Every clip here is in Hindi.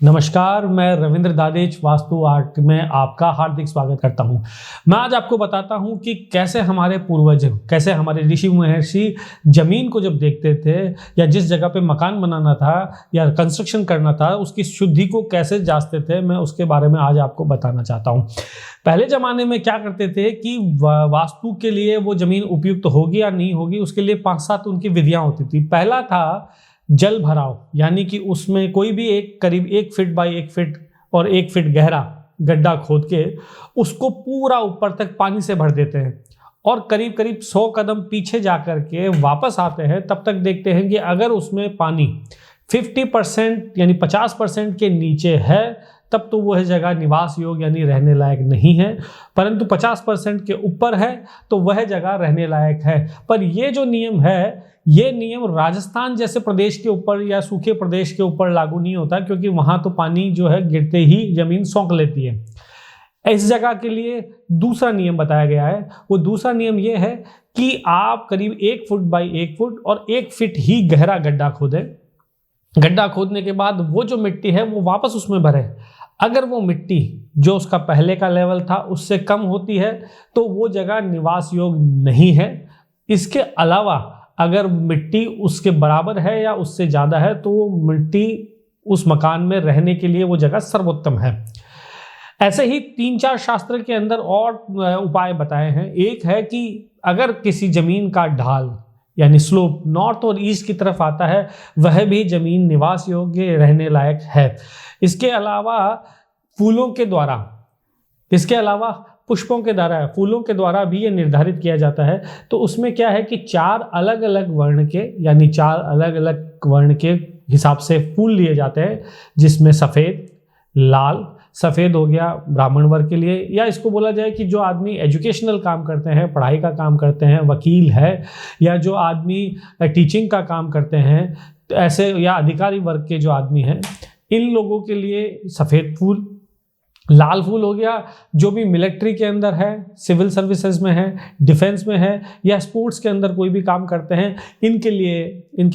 नमस्कार, मैं रविंद्र दादेच वास्तु आर्ट में आपका हार्दिक स्वागत करता हूं। मैं आज आपको बताता हूं कि कैसे हमारे पूर्वज, कैसे हमारे ऋषि महर्षि जमीन को जब देखते थे या जिस जगह पे मकान बनाना था या कंस्ट्रक्शन करना था उसकी शुद्धि को कैसे जांचते थे, मैं उसके बारे में आज आपको बताना चाहता हूं। पहले ज़माने में क्या करते थे कि वास्तु के लिए वो ज़मीन उपयुक्त होगी या नहीं होगी उसके लिए 5-7 उनकी विधियाँ होती थी। पहला था जल भराव, यानी कि उसमें कोई भी एक करीब 1 फीट बाई 1 फीट और 1 फीट गहरा गड्ढा खोद के उसको पूरा ऊपर तक पानी से भर देते हैं और करीब करीब 100 कदम पीछे जाकर के वापस आते हैं। तब तक देखते हैं कि अगर उसमें पानी 50% यानी 50% के नीचे है तब तो वह जगह निवास योग्य यानी रहने लायक नहीं है, परंतु 50% के ऊपर है तो वह जगह रहने लायक है। पर ये जो नियम है, ये नियम राजस्थान जैसे प्रदेश के ऊपर या सूखे प्रदेश के ऊपर लागू नहीं होता, क्योंकि वहां तो पानी जो है गिरते ही जमीन सौंक लेती है। इस जगह के लिए दूसरा नियम बताया गया है। वो दूसरा नियम ये है कि आप करीब 1 फुट बाई 1 फुट और 1 फीट ही गहरा गड्ढा खोदें। गड्ढा खोदने के बाद वो जो मिट्टी है वो वापस उसमें भरें। अगर वो मिट्टी जो उसका पहले का लेवल था उससे कम होती है तो वो जगह निवास योग्य नहीं है। इसके अलावा अगर मिट्टी उसके बराबर है या उससे ज़्यादा है तो वो मिट्टी उस मकान में रहने के लिए वो जगह सर्वोत्तम है। ऐसे ही 3-4 शास्त्र के अंदर और उपाय बताए हैं। एक है कि अगर किसी जमीन का ढाल यानी स्लोप नॉर्थ और ईस्ट की तरफ आता है वह भी जमीन निवास योग्य रहने लायक है। इसके अलावा फूलों के द्वारा, इसके अलावा पुष्पों के द्वारा, फूलों के द्वारा भी ये निर्धारित किया जाता है। तो उसमें क्या है कि 4 अलग अलग वर्ण के यानी 4 अलग अलग वर्ण के हिसाब से फूल लिए जाते हैं, जिसमें सफ़ेद, लाल, सफ़ेद हो गया ब्राह्मण वर्ग के लिए, या इसको बोला जाए कि जो आदमी एजुकेशनल काम करते हैं, पढ़ाई का काम करते हैं, वकील है, या जो आदमी टीचिंग का काम करते हैं, तो ऐसे या अधिकारी वर्ग के जो आदमी हैं, इन लोगों के लिए सफ़ेद फूल। लाल फूल हो गया जो भी मिलिट्री के अंदर है, सिविल सर्विसेज में है, डिफेंस में है या स्पोर्ट्स के अंदर कोई भी काम करते हैं, इनके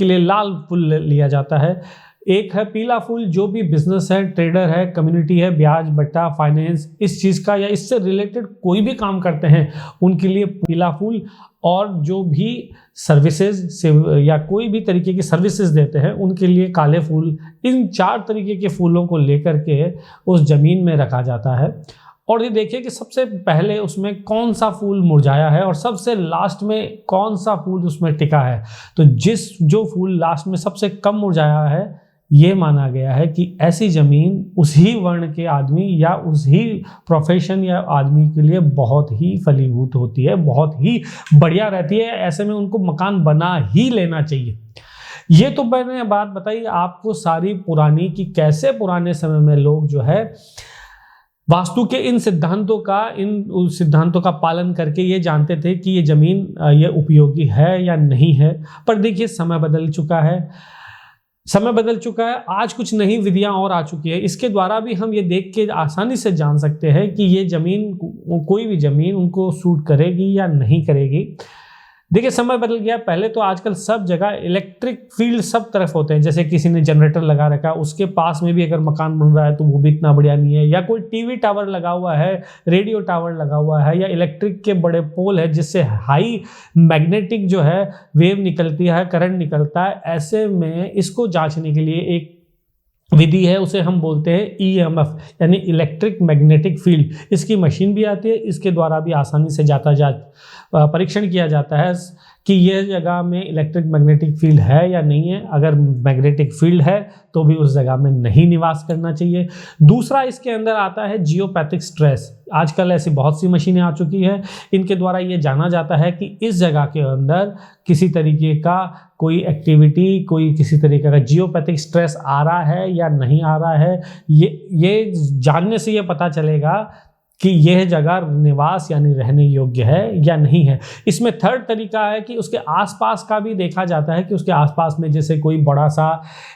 लिए लाल फूल लिया जाता है। एक है पीला फूल, जो भी बिजनेस है, ट्रेडर है, कम्युनिटी है, ब्याज बट्टा, फाइनेंस, इस चीज़ का या इससे रिलेटेड कोई भी काम करते हैं उनके लिए पीला फूल। और जो भी सर्विसेज या कोई भी तरीके की सर्विसेज देते हैं उनके लिए काले फूल। इन 4 तरीके के फूलों को लेकर के उस ज़मीन में रखा जाता है। और ये देखिए कि सबसे पहले उसमें कौन सा फूल मुरझाया है और सबसे लास्ट में कौन सा फूल उसमें टिका है। तो जो फूल लास्ट में सबसे कम मुरझाया है, ये माना गया है कि ऐसी ज़मीन उसी वर्ण के आदमी या उसी प्रोफेशन या आदमी के लिए बहुत ही फलीभूत होती है, बहुत ही बढ़िया रहती है। ऐसे में उनको मकान बना ही लेना चाहिए। ये तो मैंने बात बताई आपको सारी पुरानी कि कैसे पुराने समय में लोग जो है वास्तु के इन सिद्धांतों का पालन करके ये जानते थे कि ये ज़मीन ये उपयोगी है या नहीं है। पर देखिए समय बदल चुका है, आज कुछ नई विधियां और आ चुकी है। इसके द्वारा भी हम ये देख के आसानी से जान सकते हैं कि ये ज़मीन, कोई भी ज़मीन उनको सूट करेगी या नहीं करेगी। देखिए समय बदल गया। पहले तो आजकल सब जगह इलेक्ट्रिक फील्ड सब तरफ होते हैं। जैसे किसी ने जनरेटर लगा रखा है, उसके पास में भी अगर मकान बन रहा है तो वो भी इतना बढ़िया नहीं है, या कोई टीवी टावर लगा हुआ है, रेडियो टावर लगा हुआ है, या इलेक्ट्रिक के बड़े पोल है जिससे हाई मैग्नेटिक जो है वेव निकलती है, करंट निकलता है। ऐसे में इसको जांचने के लिए एक विधि है, उसे हम बोलते हैं EMF यानी इलेक्ट्रिक मैग्नेटिक फील्ड। इसकी मशीन भी आती है, इसके द्वारा भी आसानी से परीक्षण किया जाता है कि यह जगह में इलेक्ट्रिक मैग्नेटिक फील्ड है या नहीं है। अगर मैग्नेटिक फील्ड है तो भी उस जगह में नहीं निवास करना चाहिए। दूसरा इसके अंदर आता है जियोपैथिक स्ट्रेस। आजकल ऐसी बहुत सी मशीनें आ चुकी हैं, इनके द्वारा ये जाना जाता है कि इस जगह के अंदर किसी तरीके का कोई एक्टिविटी, कोई किसी तरीके का जियोपैथिक स्ट्रेस आ रहा है या नहीं आ रहा है। ये जानने से ये पता चलेगा कि यह जगह निवास यानी रहने योग्य है या नहीं है। इसमें थर्ड तरीका है कि उसके आसपास का भी देखा जाता है कि उसके आसपास में जैसे कोई बड़ा सा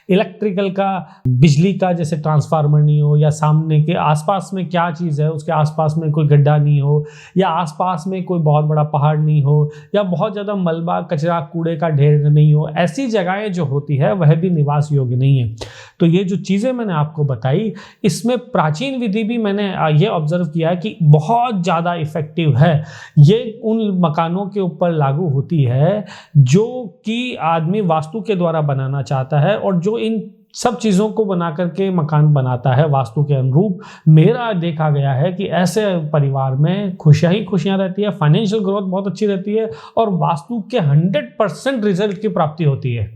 इलेक्ट्रिकल का, बिजली का जैसे ट्रांसफार्मर नहीं हो, या सामने के आसपास में क्या चीज़ है उसके आसपास में कोई गड्ढा नहीं हो, या आसपास में कोई बहुत बड़ा पहाड़ नहीं हो, या बहुत ज़्यादा मलबा कचरा कूड़े का ढेर नहीं हो। ऐसी जगहें जो होती है वह भी निवास योग्य नहीं है। तो ये जो चीज़ें मैंने आपको बताई, इसमें प्राचीन विधि भी मैंने ये ऑब्जर्व किया कि बहुत ज़्यादा इफ़ेक्टिव है। ये उन मकानों के ऊपर लागू होती है जो कि आदमी वास्तु के द्वारा बनाना चाहता है, और जो इन सब चीज़ों को बना करके मकान बनाता है वास्तु के अनुरूप। मेरा देखा गया है कि ऐसे परिवार में खुशियाँ ही खुशियाँ रहती है, फाइनेंशियल ग्रोथ बहुत अच्छी रहती है, और वास्तु के 100% रिजल्ट की प्राप्ति होती है।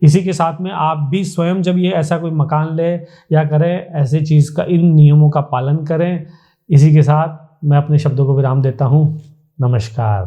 इसी के साथ में आप भी स्वयं जब ये ऐसा कोई मकान ले या करें, ऐसी चीज़ का, इन नियमों का पालन करें। इसी के साथ मैं अपने शब्दों को विराम देता हूँ। नमस्कार।